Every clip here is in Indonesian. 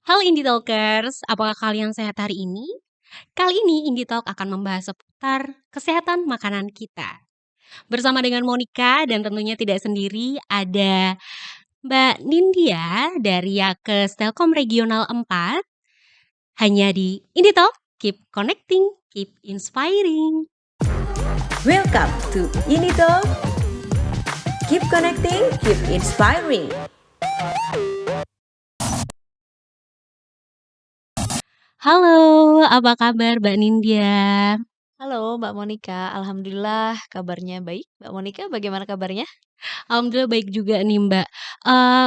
Halo Indie Talkers, apakah kalian sehat hari ini? Kali ini Indie Talk akan membahas seputar kesehatan makanan kita. Bersama dengan Monica dan tentunya tidak sendiri ada Mbak Nindya dari Yakes Telkom Regional 4. Hanya di Indie Talk, keep connecting, keep inspiring. Welcome to Inito. Keep connecting, keep inspiring. Halo, apa kabar Mbak Nindya? Halo Mbak Monica, alhamdulillah kabarnya baik. Mbak Monica bagaimana kabarnya? Alhamdulillah baik juga nih Mbak.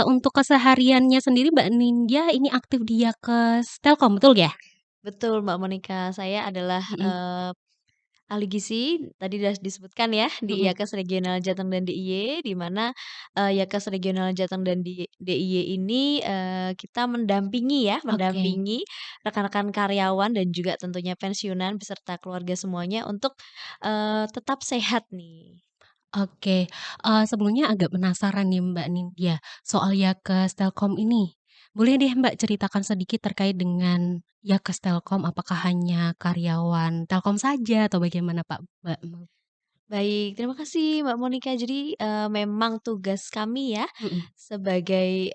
Untuk kesehariannya sendiri Mbak Nindya ini aktif di Yakes Telkom, betul ya? Betul Mbak Monica, saya adalah, Mhm ahli gizi, tadi sudah disebutkan ya, di mhm. Yakas Regional Jateng dan DIY, di mana, Yakas Regional Jateng dan DIY ini, kita Oke mendampingi rekan-rekan karyawan dan juga tentunya pensiunan beserta keluarga semuanya untuk, tetap sehat nih. oke. Sebelumnya agak penasaran nih Mbak Nindya, soal Yakes Telkom ini. Boleh deh Mbak ceritakan sedikit terkait dengan Yakes Telkom, apakah hanya karyawan Telkom saja atau bagaimana Pak Mbak? Baik, terima kasih Mbak Monica. Jadi, memang tugas kami ya Mhm sebagai,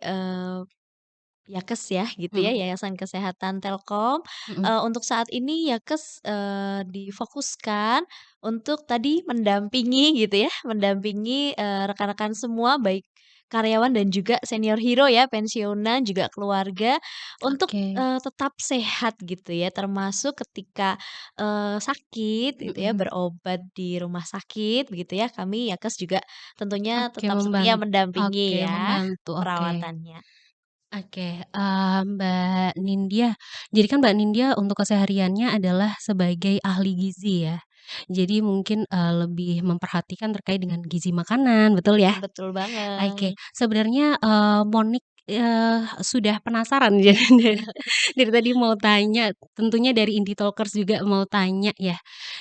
Yakes ya gitu ya, mhm Yayasan Kesehatan Telkom, mhm. untuk saat ini Yakes, difokuskan untuk tadi mendampingi gitu ya, mendampingi, rekan-rekan semua baik karyawan dan juga senior hero ya, pensiunan juga keluarga untuk, Oke. tetap sehat gitu ya, termasuk ketika, sakit gitu ya, Mhm. berobat di rumah sakit begitu ya, kami Yakes juga tentunya Oke tetap setia oke mendampingi ya membantu, oke. perawatannya. Oke, Mbak Nindya. Jadi kan Mbak Nindya untuk kesehariannya adalah sebagai ahli gizi ya. Jadi mungkin, lebih memperhatikan terkait dengan gizi makanan, betul ya? Betul Oke, banget. sebenarnya, Monik, sudah penasaran ya dari tadi mau tanya, tentunya dari Indie Talkers juga mau tanya ya.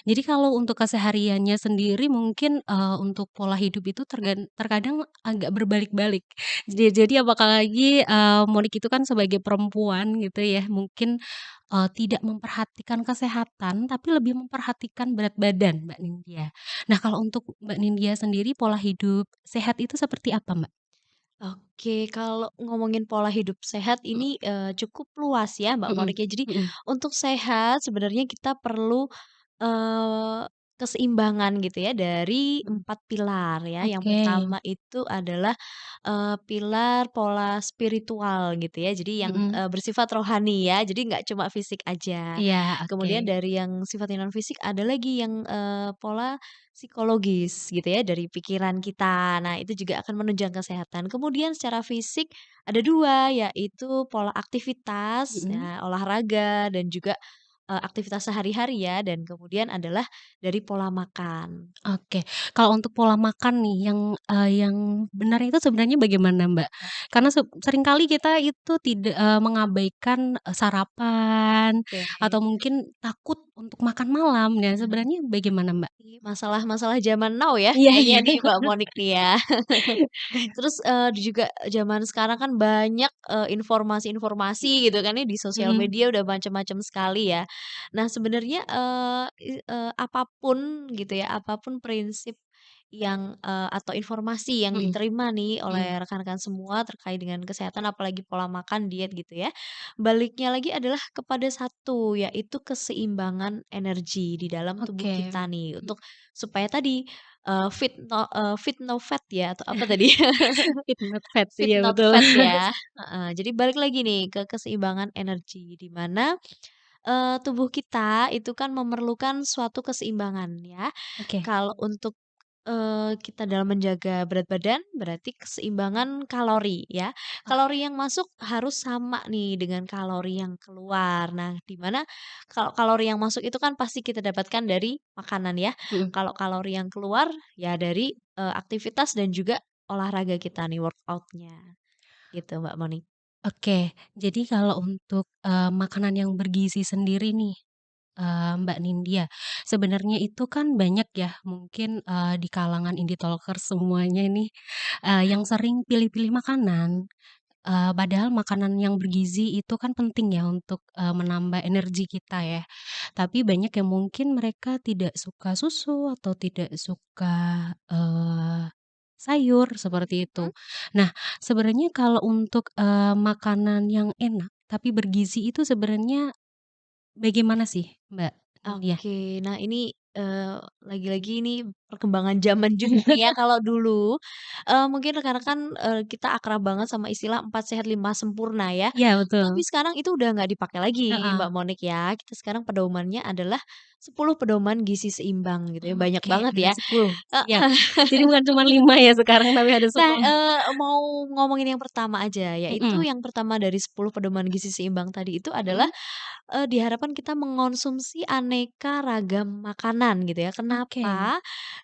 Jadi kalau untuk kesehariannya sendiri mungkin, untuk pola hidup itu terkadang agak berbalik-balik. Jadi apalagi, Monik itu kan sebagai perempuan gitu ya, mungkin, tidak memperhatikan kesehatan, tapi lebih memperhatikan berat badan, Mbak Nindya. Nah, kalau untuk Mbak Nindya sendiri pola hidup sehat itu seperti apa, Mbak? Oke, kalau ngomongin pola hidup sehat Mhm ini, cukup luas ya Mbak mhm Monica. Jadi mhm. untuk sehat sebenarnya kita perlu, eee, keseimbangan gitu ya dari Mhm. 4 pilar ya. Yang Oke. pertama itu adalah, pilar pola spiritual gitu ya. Jadi yang, Mhm. bersifat rohani ya, jadi nggak cuma fisik aja. Iya, oke. Kemudian dari yang sifatnya non fisik ada lagi yang, pola psikologis gitu ya, dari pikiran kita. Nah, itu juga akan menunjang kesehatan. Kemudian secara fisik ada 2 yaitu pola aktivitas, Mhm. ya olahraga dan juga, aktivitas sehari-hari ya, dan kemudian adalah dari pola makan. Oke. Kalau untuk pola makan nih yang benar itu sebenarnya bagaimana, Mbak? Karena seringkali kita itu tidak mengabaikan, sarapan Oke. atau mungkin takut untuk makan malam. Nah, sebenarnya bagaimana, Mbak? Ini masalah-masalah zaman now ya Iya kayaknya iya. nih Mbak Monik nih ya. Terus, juga zaman sekarang kan banyak, informasi-informasi gitu kan ya di sosial Mhm media udah macam-macam sekali ya. Nah sebenarnya, apa gitu ya, apapun prinsip yang, atau informasi yang mhm diterima nih mhm. oleh rekan-rekan semua terkait dengan kesehatan apalagi pola makan, diet gitu ya, baliknya lagi adalah kepada satu, yaitu keseimbangan energi di dalam tubuh Oke. kita nih Mhm. untuk supaya tadi, fit no fat ya atau apa tadi? Fit not fat, Fit iya not betul. fat ya, heeh. Jadi balik lagi nih ke keseimbangan energi, di mana, tubuh kita itu kan memerlukan suatu keseimbangan ya. Oke Kalau untuk, kita dalam menjaga berat badan, berarti keseimbangan kalori ya. oke. Kalori yang masuk harus sama nih dengan kalori yang keluar. Nah, di mana kalau kalori yang masuk itu kan pasti kita dapatkan dari makanan ya. Mhm. Kalau kalori yang keluar ya dari, aktivitas dan juga olahraga kita nih, workout-nya, gitu Mbak Moni. Oke. Jadi kalau untuk, makanan yang bergizi sendiri nih, Mbak Nindya, sebenarnya itu kan banyak ya mungkin, di kalangan indie talkers semuanya ini, yang sering pilih-pilih makanan. padahal makanan yang bergizi itu kan penting ya untuk, menambah energi kita ya. Tapi banyak yang mungkin mereka tidak suka susu atau tidak suka, sayur seperti itu. Mhm. Nah, sebenarnya kalau untuk, makanan yang enak tapi bergizi itu sebenarnya bagaimana sih, Mbak Nindya? Oke, nah ini, lagi-lagi ini perkembangan zaman juga nih ya, kalau dulu, mungkin rekan-rekan, kita akrab banget sama istilah 4 sehat 5 sempurna ya, Iya tapi betul, sekarang itu udah nggak dipakai lagi heeh, Mbak Monik ya, kita sekarang pedomannya adalah 10 pedoman gizi seimbang gitu ya, banyak oke banget ada ya. 10 siap. Heeh. Jadi bukan cuma 5 ya sekarang tapi ada Nah, 10. mau ngomongin yang pertama aja, yaitu Mhm yang pertama dari 10 pedoman gizi seimbang tadi itu adalah, mhm, diharapkan kita mengonsumsi aneka ragam makanan gitu ya. oke, Kenapa?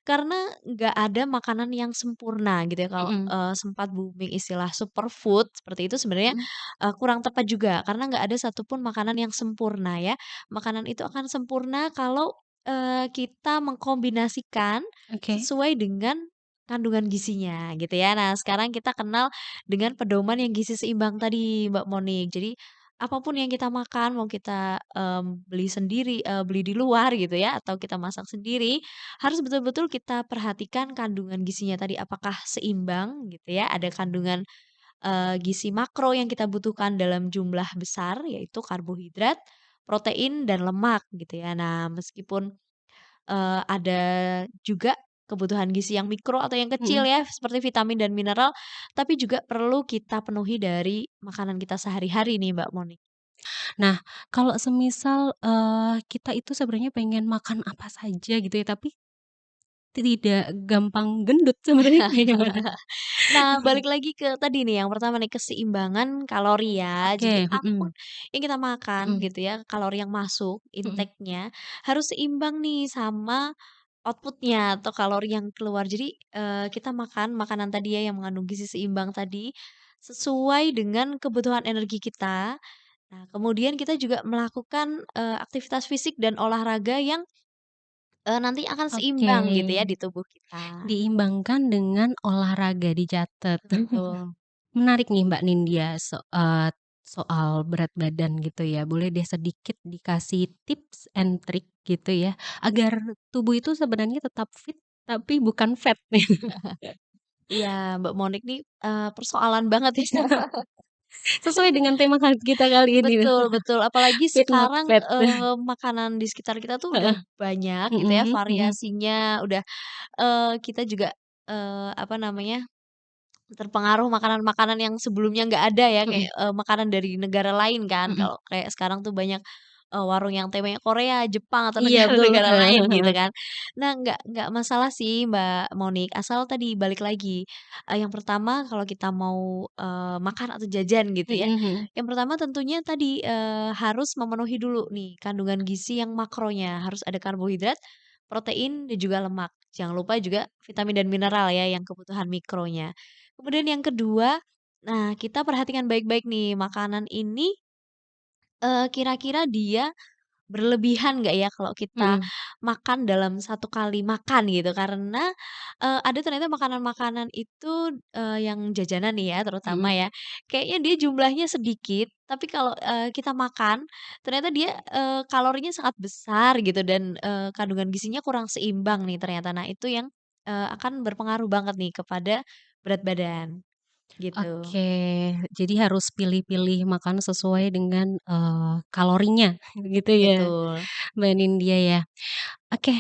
Karena nggak ada makanan yang sempurna gitu ya. Kalau, mhm sempat booming istilah superfood seperti itu sebenarnya, mhm, kurang tepat juga karena nggak ada satupun makanan yang sempurna ya. Makanan itu akan sempurna kalau, kita mengkombinasikan oke, sesuai dengan kandungan gizinya gitu ya. Nah, sekarang kita kenal dengan pedoman yang gizi seimbang tadi Mbak Monik. Jadi apapun yang kita makan, mau kita, beli sendiri, beli di luar gitu ya, atau kita masak sendiri, harus betul-betul kita perhatikan kandungan gizinya tadi, apakah seimbang gitu ya, ada kandungan, gizi makro yang kita butuhkan dalam jumlah besar, yaitu karbohidrat, protein, dan lemak gitu ya. Nah, meskipun, ada juga kebutuhan gizi yang mikro atau yang kecil mhm. ya, seperti vitamin dan mineral, tapi juga perlu kita penuhi dari makanan kita sehari-hari nih Mbak Moni. Nah, kalau semisal, kita itu sebenarnya pengen makan apa saja gitu ya, tapi tidak gampang gendut sebenarnya kayak gimana? Nah, balik lagi ke tadi nih, yang pertama nih, keseimbangan kalori ya. Jadi Oke, apapun mhm yang kita makan mhm gitu ya, kalori yang masuk, mhm, intake-nya harus seimbang nih sama output-nya atau kalori yang keluar. Jadi, kita makan makanan tadi ya yang mengandung gizi seimbang tadi, sesuai dengan kebutuhan energi kita. Nah, kemudian kita juga melakukan, aktivitas fisik dan olahraga yang, nanti akan oke. seimbang gitu ya di tubuh kita. Diimbangkan dengan olahraga, dicatat. Betul. Menarik nih Mbak Nindya, soal berat badan gitu ya, boleh deh sedikit dikasih tips and trick gitu ya, agar tubuh itu sebenarnya tetap fit, tapi bukan fat nih. Iya, Mbak Monik nih, persoalan banget ya. Sesuai dengan tema kita kali ini, Betul betul, apalagi fit not sekarang, fat. makanan di sekitar kita tuh udah Heeh, banyak gitu ya mhm mhm, variasinya, udah, kita juga, apa namanya, terpengaruh makanan-makanan yang sebelumnya nggak ada ya, kayak, mhm. makanan dari negara lain kan. Mhm, Kalau kayak sekarang tuh banyak, warung yang temanya Korea, Jepang, atau iya betul, negara-negara heeh lain heeh gitu heeh, kan. Nah, nggak masalah sih Mbak Monik, asal tadi balik lagi, yang pertama kalau kita mau, makan atau jajan gitu ya, mhm mhm. yang pertama tentunya tadi, harus memenuhi dulu nih kandungan gizi yang makronya, harus ada karbohidrat, protein, dan juga lemak. Jangan lupa juga vitamin dan mineral ya yang kebutuhan mikronya. Kemudian yang kedua, nah kita perhatikan baik-baik nih makanan ini, kira-kira dia berlebihan nggak ya kalau kita Mhm makan dalam satu kali makan gitu. Karena, ada ternyata makanan-makanan itu, yang jajanan nih ya terutama mhm. ya, kayaknya dia jumlahnya sedikit, tapi kalau, kita makan ternyata dia, kalorinya sangat besar gitu dan, kandungan gizinya kurang seimbang nih ternyata. Nah itu yang, akan berpengaruh banget nih kepada berat badan, gitu. Oke, jadi harus pilih-pilih makan sesuai dengan, kalorinya gitu ya, Betul. Mbak Nindya ya. Oke,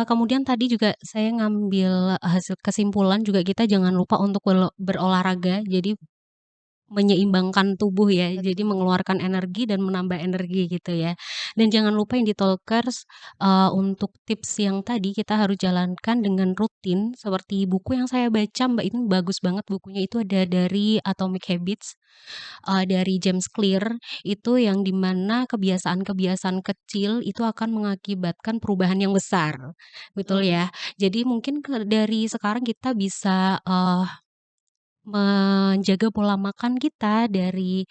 kemudian tadi juga saya ngambil hasil kesimpulan juga kita jangan lupa untuk berolahraga, jadi menyeimbangkan tubuh ya, jadi Betul. mengeluarkan energi dan menambah energi gitu ya. Dan jangan lupa yang di Talkers, untuk tips yang tadi kita harus jalankan dengan rutin seperti buku yang saya baca Mbak, ini bagus banget bukunya itu ada dari Atomic Habits, dari James Clear, itu yang di mana kebiasaan-kebiasaan kecil itu akan mengakibatkan perubahan yang besar, betul Betul. ya. Jadi mungkin dari sekarang kita bisa, menjaga pola makan kita dari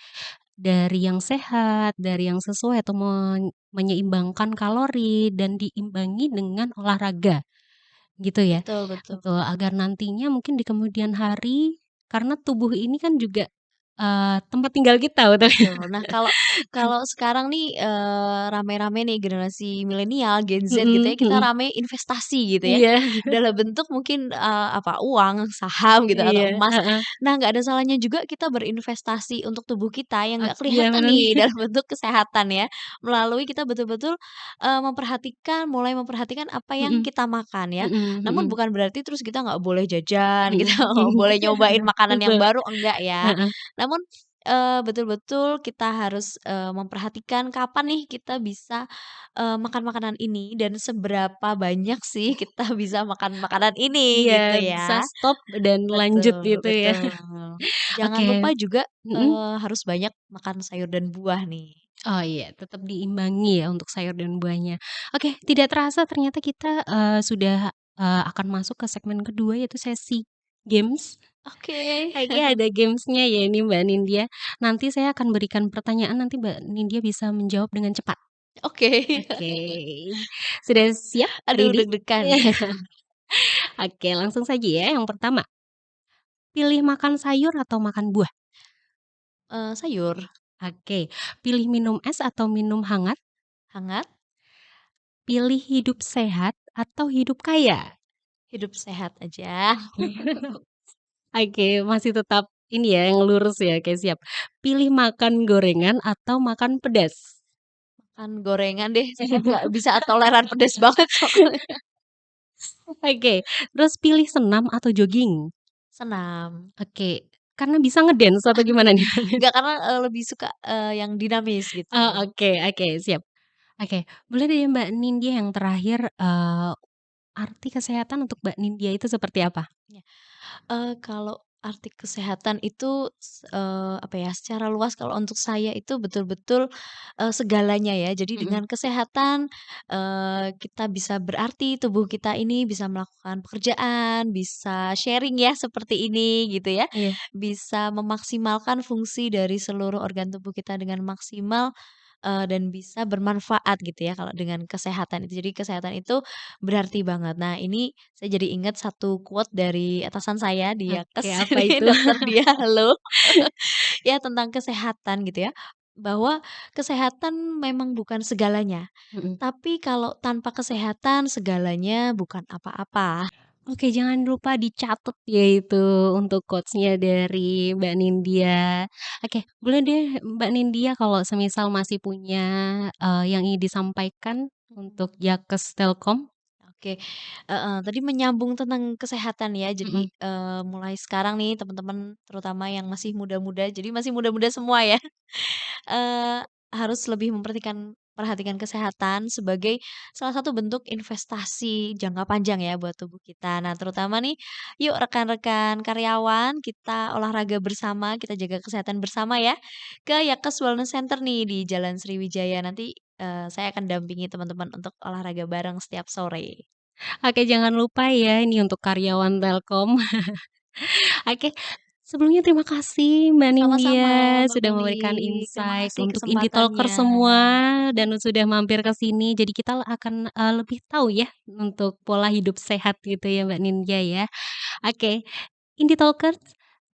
yang sehat, dari yang sesuai atau menyeimbangkan kalori dan diimbangi dengan olahraga, gitu ya. Betul betul. Betul, agar nantinya mungkin di kemudian hari karena tubuh ini kan juga, tempat tinggal kita betul. Betul. Nah, kalau kalau sekarang nih, rame-rame nih generasi milenial, Gen Z gitu Mhm ya, kita mhm. rame investasi gitu ya, Iya dalam bentuk mungkin, apa, uang, saham gitu atau iya, emas. heeh. Nah, nggak ada salahnya juga kita berinvestasi untuk tubuh kita yang nggak Iya kelihatan bener nih nih. dalam bentuk kesehatan ya, melalui kita betul-betul, mulai memperhatikan apa yang Mhm kita makan ya. mhm Namun mhm bukan berarti terus kita nggak boleh jajan, kita mhm. nggak boleh nyobain makanan yang Betul, baru, enggak ya. heeh. Namun, betul-betul kita harus, memperhatikan kapan nih kita bisa, makan makanan ini dan seberapa banyak sih kita bisa makan makanan ini Iya, gitu bisa ya. stop dan lanjut Betul gitu ya. betul. Jangan Oke, lupa juga, mhm. harus banyak makan sayur dan buah nih. Oh iya, tetap diimbangi ya untuk sayur dan buahnya. Oke, tidak terasa ternyata kita, sudah, akan masuk ke segmen kedua yaitu sesi games. Oke. Oke, ada games-nya ya ini Mbak Nindya. Nanti saya akan berikan pertanyaan, nanti Mbak Nindya bisa menjawab dengan cepat. Oke. Oke, sudah siap? Aduh Ready? deg-degan nih. Oke, langsung saja ya yang pertama, pilih makan sayur atau makan buah? Sayur Oke, pilih minum es atau minum hangat? hangat, Pilih hidup sehat atau hidup kaya? hidup sehat aja. Oke, masih tetap ini ya, yang lurus ya, oke siap. Pilih makan gorengan atau makan pedas? Makan gorengan deh, saya nggak bisa toleran pedes banget soalnya. Oke, terus pilih senam atau jogging? Senam. Oke, karena bisa ngedance atau gimana nih? Enggak, karena, lebih suka, yang dinamis gitu. Oh, oke oke, siap. Oke, boleh deh Mbak Nindya yang terakhir, arti kesehatan untuk Mbak Nindya itu seperti apa? Ya, kalau arti kesehatan itu apa ya, secara luas kalau untuk saya itu betul-betul, segalanya ya. Jadi Mhm, dengan kesehatan, kita bisa berarti tubuh kita ini bisa melakukan pekerjaan, bisa sharing ya seperti ini gitu ya, iya. bisa memaksimalkan fungsi dari seluruh organ tubuh kita dengan maksimal. Dan bisa bermanfaat gitu ya kalau dengan kesehatan itu. Jadi kesehatan itu berarti banget. Nah ini saya jadi ingat satu quote dari atasan saya di Oke, Yankes, apa ini itu? dokter dia, halo, ya tentang kesehatan gitu ya, bahwa kesehatan memang bukan segalanya, Mhm. tapi kalau tanpa kesehatan segalanya bukan apa-apa. Oke, jangan lupa dicatat ya itu untuk quotes-nya dari Mbak Nindya. Oke, boleh deh Mbak Nindya kalau semisal masih punya, yang ingin disampaikan untuk Mhm. Yakes Telkom? Oke, heeh, tadi menyambung tentang kesehatan ya. Jadi, Mhm. mulai sekarang nih teman-teman terutama yang masih muda-muda, jadi masih muda-muda semua ya, harus lebih perhatikan kesehatan sebagai salah satu bentuk investasi jangka panjang ya buat tubuh kita. Nah, terutama nih, yuk rekan-rekan karyawan kita olahraga bersama, kita jaga kesehatan bersama ya, ke Yakas Wellness Center nih di Jalan Sriwijaya. Nanti, saya akan dampingi teman-teman untuk olahraga bareng setiap sore. Oke, jangan lupa ya ini untuk karyawan Telkom. Oke, sebelumnya terima kasih Mbak Sama-sama Nindya Mbak sudah Meli, memberikan terima insight kasih untuk indie talker kesempatannya. semua dan sudah mampir ke sini. Jadi kita akan, lebih tahu ya untuk pola hidup sehat gitu ya Mbak Nindya ya. Oke, indie talkers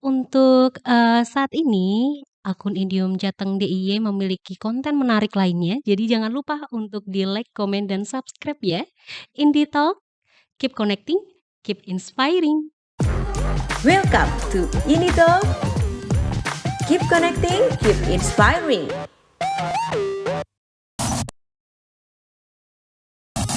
untuk, saat ini akun Indium Jateng DIY memiliki konten menarik lainnya. Jadi jangan lupa untuk di-like, komen, dan subscribe ya. Indie Talk, keep connecting, keep inspiring. Welcome to Inito. Keep connecting, keep inspiring.